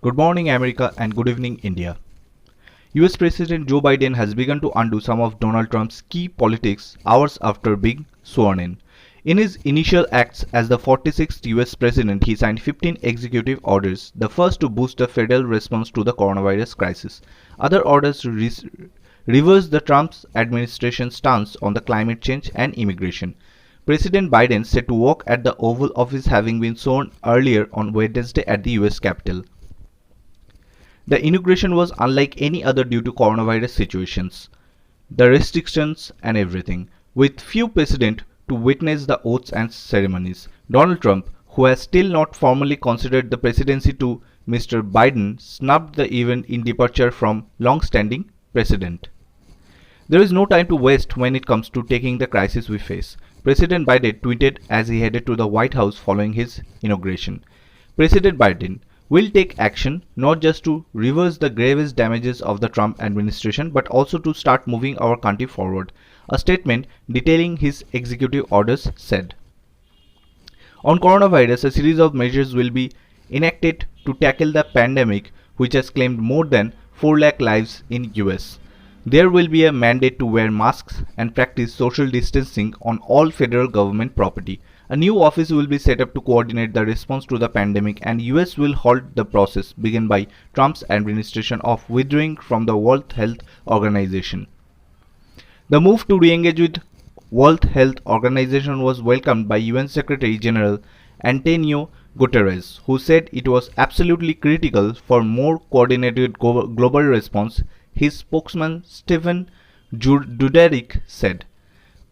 Good morning, America, and good evening, India. US President Joe Biden has begun to undo some of Donald Trump's key politics hours after being sworn in. In his initial acts as the 46th US President, he signed 15 executive orders, the first to boost the federal response to the coronavirus crisis. Other orders reverse the Trump's administration's stance on the climate change and immigration. President Biden said to work at the Oval Office, having been sworn earlier on Wednesday at the US Capitol. The inauguration was unlike any other due to coronavirus situations, the restrictions and everything, with few present to witness the oaths and ceremonies. Donald Trump, who has still not formally considered the presidency to Mr. Biden, snubbed the event in departure from long-standing precedent. There is no time to waste when it comes to taking the crisis we face, President Biden tweeted as he headed to the White House following his inauguration. President Biden will take action not just to reverse the gravest damages of the Trump administration but also to start moving our country forward, a statement detailing his executive orders said. On coronavirus, a series of measures will be enacted to tackle the pandemic, which has claimed more than 4 lakh lives in US. There will be a mandate to wear masks and practice social distancing on all federal government property. A new office will be set up to coordinate the response to the pandemic, and US will halt the process begun by Trump's administration of withdrawing from the World Health Organization. The move to re-engage with World Health Organization was welcomed by UN Secretary General Antonio Guterres, who said it was absolutely critical for more coordinated global response. His spokesman Stephen Dujarric said.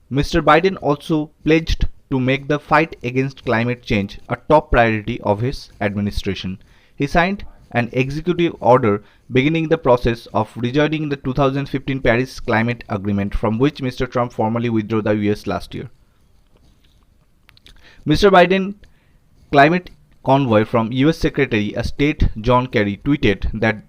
Mr. Biden also pledged to make the fight against climate change a top priority of his administration. He signed an executive order beginning the process of rejoining the 2015 Paris Climate Agreement, from which Mr. Trump formally withdrew the US last year. Mr. Biden climate convoy from US Secretary of State John Kerry tweeted that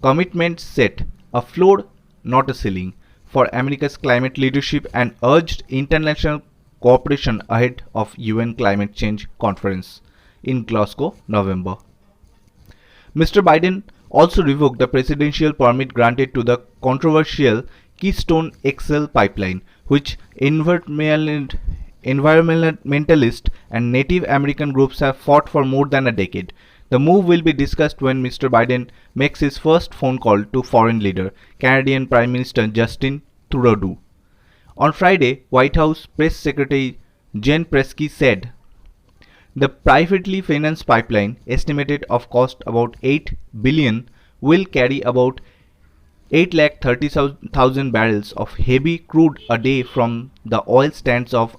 commitments set a floor, not a ceiling, for America's climate leadership and urged international cooperation ahead of UN Climate Change Conference in Glasgow, November. Mr. Biden also revoked the presidential permit granted to the controversial Keystone XL pipeline, which environmentalists and Native American groups have fought for more than a decade. The move will be discussed when Mr. Biden makes his first phone call to foreign leader, Canadian Prime Minister Justin Trudeau. On Friday, White House Press Secretary Jen Psaki said the privately financed pipeline, estimated of cost about $8 billion, will carry about 830,000 barrels of heavy crude a day from the oil sands of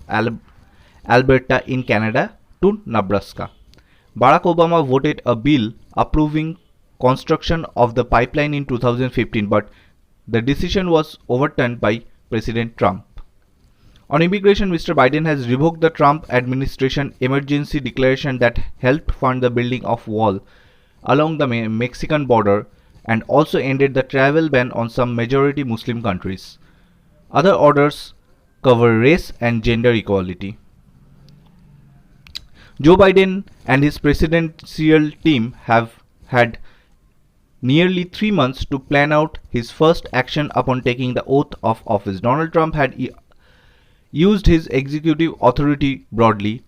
Alberta in Canada to Nebraska. Barack Obama voted a bill approving construction of the pipeline in 2015, but the decision was overturned by President Trump. On immigration, Mr. Biden has revoked the Trump administration emergency declaration that helped fund the building of wall along the Mexican border and also ended the travel ban on some majority Muslim countries. Other orders cover race and gender equality. Joe Biden and his presidential team have had nearly 3 months to plan out his first action upon taking the oath of office. Donald Trump had used his executive authority broadly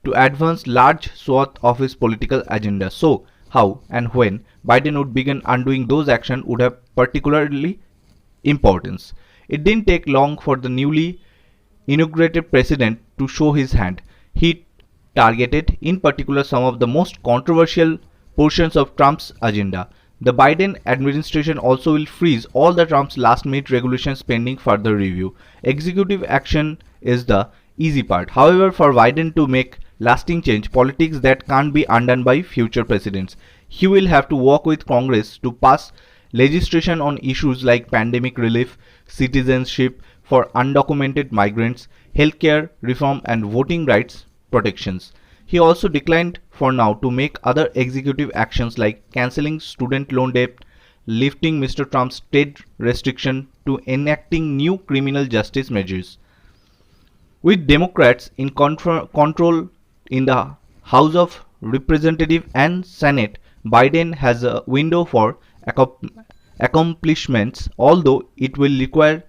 to advance large swath of his political agenda. So, how and when Biden would begin undoing those actions would have particularly importance. It didn't take long for the newly inaugurated president to show his hand. He targeted in particular some of the most controversial portions of Trump's agenda. The Biden administration also will freeze all the Trump's last-minute regulations pending further review. Executive action is the easy part. However, for Biden to make lasting change, politics that can't be undone by future presidents, he will have to work with Congress to pass legislation on issues like pandemic relief, citizenship for undocumented migrants, healthcare reform, and voting rights protections. He also declined for now to make other executive actions like cancelling student loan debt, lifting Mr. Trump's trade restriction, to enacting new criminal justice measures. With Democrats in control in the House of Representatives and Senate, Biden has a window for accomplishments, although it will require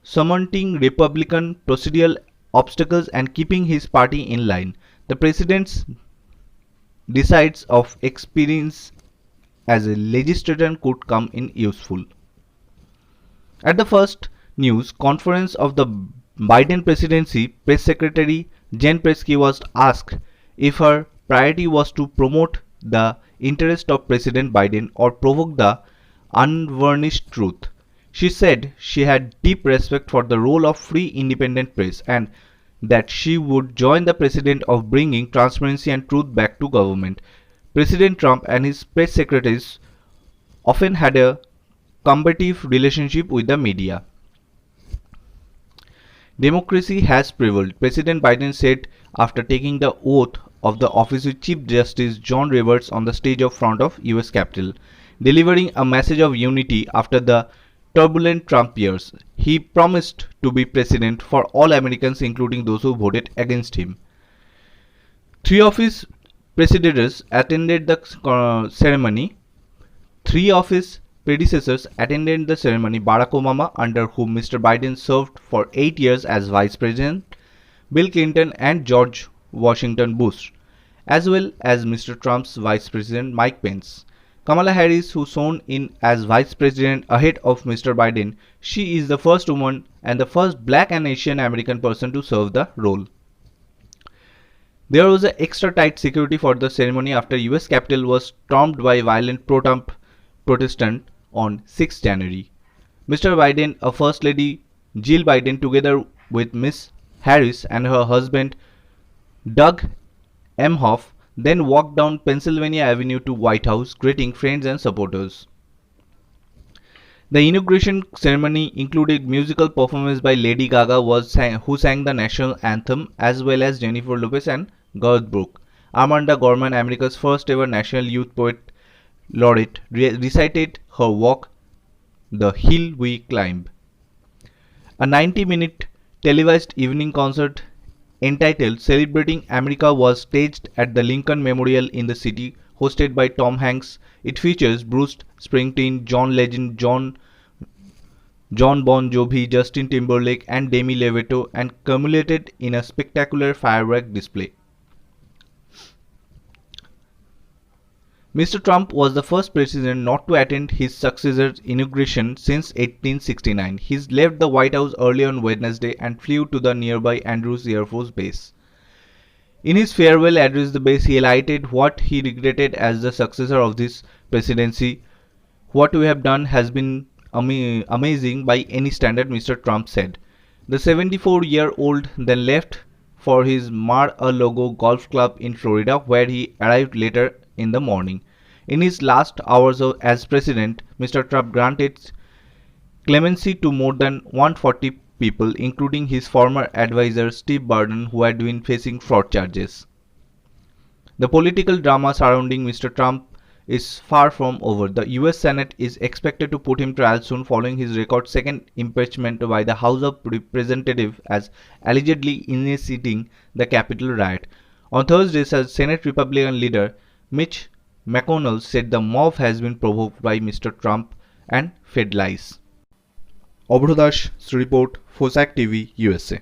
surmounting Republican procedural obstacles and keeping his party in line. The president's decides of experience as a legislator could come in useful. At the first news conference of the Biden presidency, Press Secretary Jen Psaki was asked if her priority was to promote the interest of President Biden or provoke the unvarnished truth. She said she had deep respect for the role of free independent press and that she would join the president of bringing transparency and truth back to government. President Trump and his press secretaries often had a combative relationship with the media. Democracy has prevailed, President Biden said after taking the oath of the office with Chief Justice John Roberts on the stage of front of US Capitol, delivering a message of unity after the turbulent Trump years. He promised to be president for all Americans, including those who voted against him. Three of his predecessors attended the ceremony. Barack Obama, under whom Mr. Biden served for 8 years as vice president, Bill Clinton and George Washington Bush, as well as Mr. Trump's vice president Mike Pence. Kamala Harris, who sworn in as vice president ahead of Mr. Biden, she is the first woman and the first black and Asian American person to serve the role. There was an extra tight security for the ceremony after US Capitol was stormed by violent pro-Trump protestants on 6 January. Mr. Biden, a First Lady Jill Biden, together with Ms. Harris and her husband Doug Emhoff, then walked down Pennsylvania Avenue to White House, greeting friends and supporters. The inauguration ceremony included musical performance by Lady Gaga, who sang the national anthem, as well as Jennifer Lopez and Garth Brooks. Amanda Gorman, America's first ever National Youth Poet Laureate, recited her work, The Hill We Climb. A 90-minute televised evening concert entitled Celebrating America was staged at the Lincoln Memorial in the city, hosted by Tom Hanks. It features Bruce Springsteen, John Legend, John Bon Jovi, Justin Timberlake and Demi Lovato, and culminated in a spectacular firework display. Mr. Trump was the first president not to attend his successor's inauguration since 1869. He left the White House early on Wednesday and flew to the nearby Andrews Air Force Base. In his farewell address, the base, he highlighted what he regretted as the successor of this presidency. What we have done has been amazing by any standard, Mr. Trump said. The 74-year-old then left for his Mar-a-Lago golf club in Florida, where he arrived later in the morning. In his last hours as president, Mr. Trump granted clemency to more than 140 people, including his former advisor Steve Bannon, who had been facing fraud charges. The political drama surrounding Mr. Trump is far from over. The US Senate is expected to put him to trial soon following his record second impeachment by the House of Representatives as allegedly initiating the Capitol riot. On Thursday, Senate Republican leader Mitch McConnell said the mob has been provoked by Mr. Trump and fed lies. Obro Das report, Fosac TV, USA.